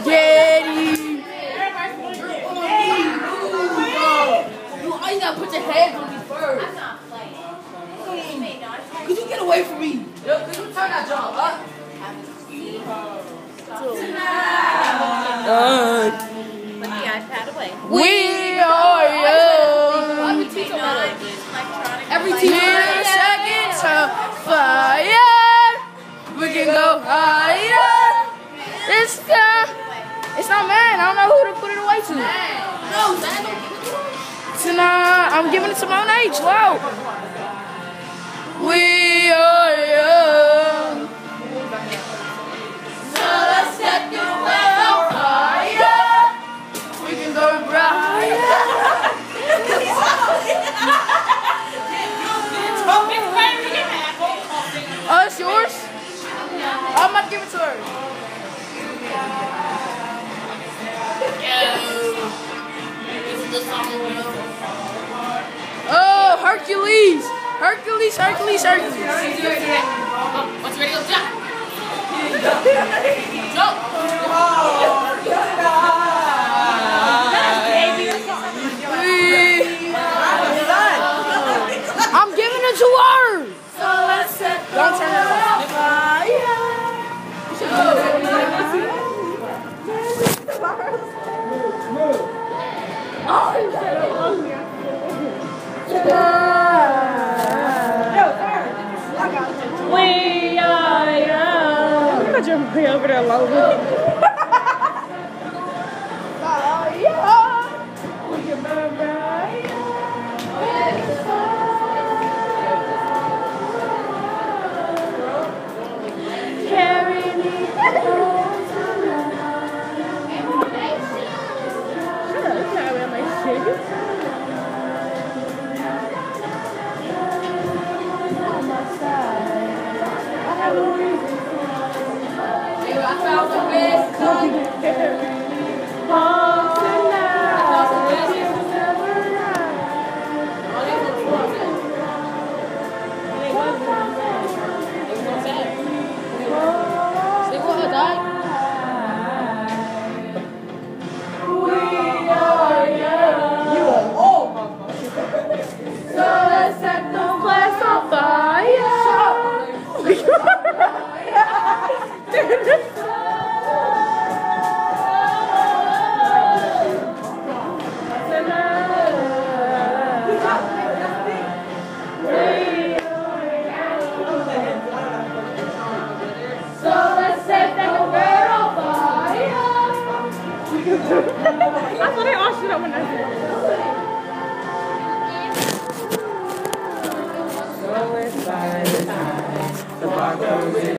Get him. You gotta put your hands on me first. I'm not playing. Could you get away from me? Yo, could you turn that job up? Put the iPad away. We are young. Every teacher seconds of fire. We can go higher. It's not mine. I don't know who to put it away to. No, tonight I'm giving it to my own age. Wow. We are young. So let's set the world on fire. We can go brighter. Oh, it's yours? I'm about to give it to her. Oh, Hercules! Hercules! What's ready to go jump? Jump! I'm giving it to her! So let's set don't turn it off. We are young. I'm gonna jump way over there low. I found the best. I thought I asked you that when I said